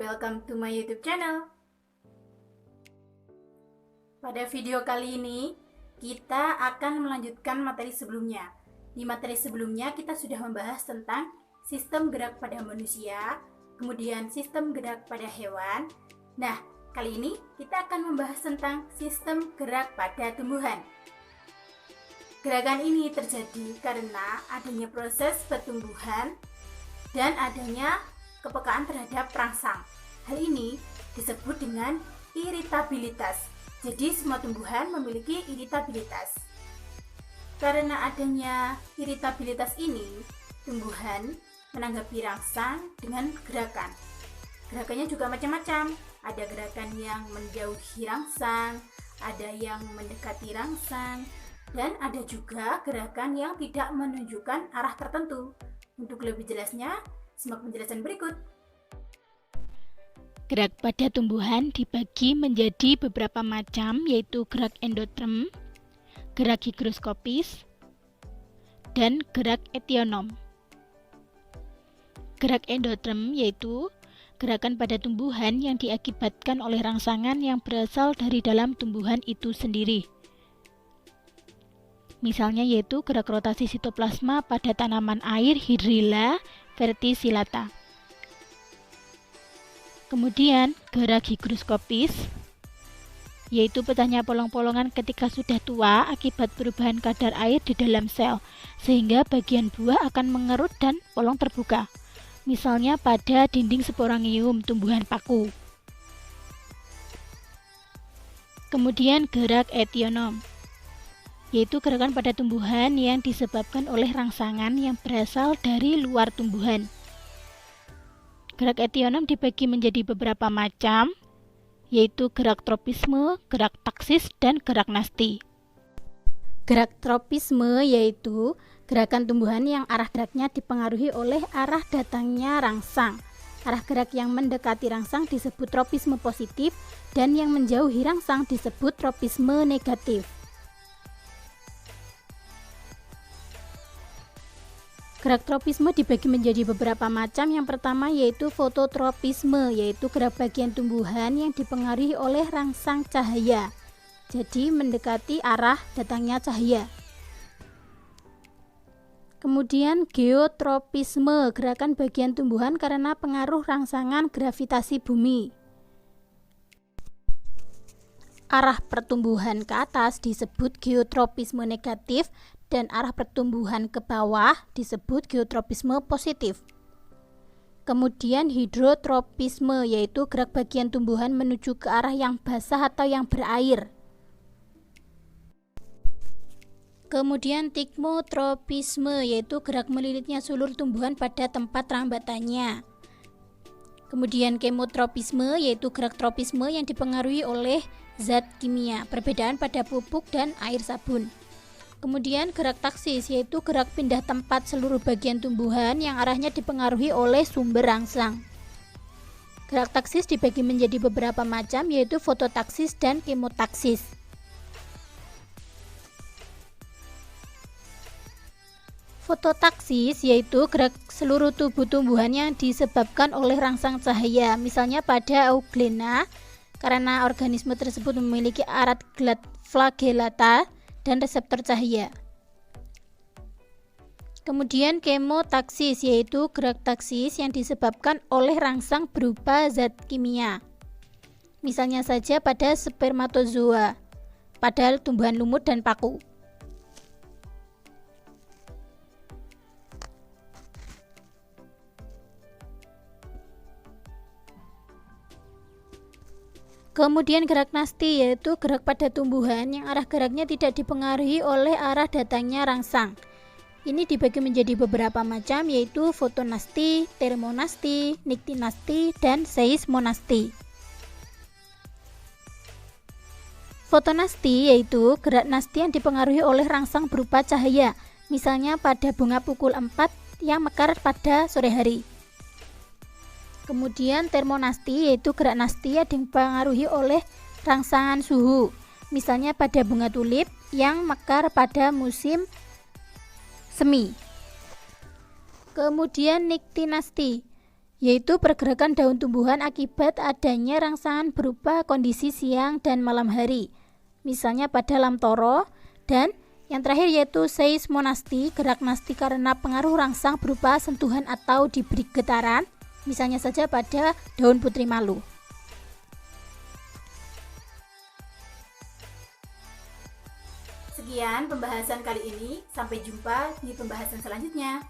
welcome to my YouTube channel. Pada video kali ini, kita akan melanjutkan materi sebelumnya. Di materi sebelumnya, kita sudah membahas tentang sistem gerak pada manusia, kemudian sistem gerak pada hewan. Nah, kali ini kita akan membahas tentang sistem gerak pada tumbuhan. Gerakan ini terjadi karena adanya proses pertumbuhan dan adanya kepekaan terhadap rangsang. Hal ini disebut dengan iritabilitas. Jadi semua tumbuhan memiliki iritabilitas. Karena adanya iritabilitas ini, tumbuhan menanggapi rangsang dengan gerakan. Gerakannya juga macam-macam. Ada gerakan yang menjauhi rangsang, ada yang mendekati rangsang, dan ada juga gerakan yang tidak menunjukkan arah tertentu. Untuk lebih jelasnya, simak penjelasan berikut. Gerak pada tumbuhan dibagi menjadi beberapa macam, yaitu gerak endoterm, gerak higroskopis, dan gerak etionom. Gerak endoterm yaitu gerakan pada tumbuhan yang diakibatkan oleh rangsangan yang berasal dari dalam tumbuhan itu sendiri. Misalnya yaitu gerak rotasi sitoplasma pada tanaman air Hydrilla verticillata. Kemudian gerak higroskopis yaitu pecahnya polong-polongan ketika sudah tua akibat perubahan kadar air di dalam sel, sehingga bagian buah akan mengerut dan polong terbuka. Misalnya pada dinding sporangium tumbuhan paku. Kemudian gerak etionom yaitu gerakan pada tumbuhan yang disebabkan oleh rangsangan yang berasal dari luar tumbuhan. Gerak etionom dibagi menjadi beberapa macam, yaitu gerak tropisme, gerak taksis, dan gerak nasti. Gerak tropisme yaitu gerakan tumbuhan yang arah geraknya dipengaruhi oleh arah datangnya rangsang. Arah gerak yang mendekati rangsang disebut tropisme positif, dan yang menjauhi rangsang disebut tropisme negatif. Gerak tropisme dibagi menjadi beberapa macam. Yang pertama yaitu fototropisme, yaitu gerak bagian tumbuhan yang dipengaruhi oleh rangsang cahaya. Jadi mendekati arah datangnya cahaya. Kemudian geotropisme, gerakan bagian tumbuhan karena pengaruh rangsangan gravitasi bumi. Arah pertumbuhan ke atas disebut geotropisme negatif, dan arah pertumbuhan ke bawah disebut geotropisme positif. Kemudian hidrotropisme yaitu gerak bagian tumbuhan menuju ke arah yang basah atau yang berair. Kemudian tigmotropisme yaitu gerak melilitnya sulur tumbuhan pada tempat rambatannya. Kemudian kemotropisme yaitu gerak tropisme yang dipengaruhi oleh zat kimia, perbedaan pada pupuk dan air sabun. Kemudian gerak taksis yaitu gerak pindah tempat seluruh bagian tumbuhan yang arahnya dipengaruhi oleh sumber rangsang. Gerak taksis dibagi menjadi beberapa macam, yaitu fototaksis dan kemotaksis. Fototaksis yaitu gerak seluruh tubuh tumbuhan yang disebabkan oleh rangsang cahaya, misalnya pada euglena karena organisme tersebut memiliki arat flagellata dan reseptor cahaya. Kemudian kemotaksis yaitu gerak taksis yang disebabkan oleh rangsang berupa zat kimia. Misalnya saja pada spermatozoa, pada tumbuhan lumut dan paku. Kemudian gerak nasti yaitu gerak pada tumbuhan yang arah geraknya tidak dipengaruhi oleh arah datangnya rangsang. Ini dibagi menjadi beberapa macam, yaitu fotonasti, termonasti, niktinasti, dan seismonasti. Fotonasti yaitu gerak nasti yang dipengaruhi oleh rangsang berupa cahaya, misalnya pada bunga pukul 4 yang mekar pada sore hari. Kemudian termonasti yaitu gerak nasti yang dipengaruhi oleh rangsangan suhu, misalnya pada bunga tulip yang mekar pada musim semi. Kemudian niktinasti yaitu pergerakan daun tumbuhan akibat adanya rangsangan berupa kondisi siang dan malam hari, misalnya pada lamtoro, dan yang terakhir yaitu seismonasti, gerak nasti karena pengaruh rangsang berupa sentuhan atau diberi getaran, misalnya saja pada daun putri malu. Sekian pembahasan kali ini, sampai jumpa di pembahasan selanjutnya.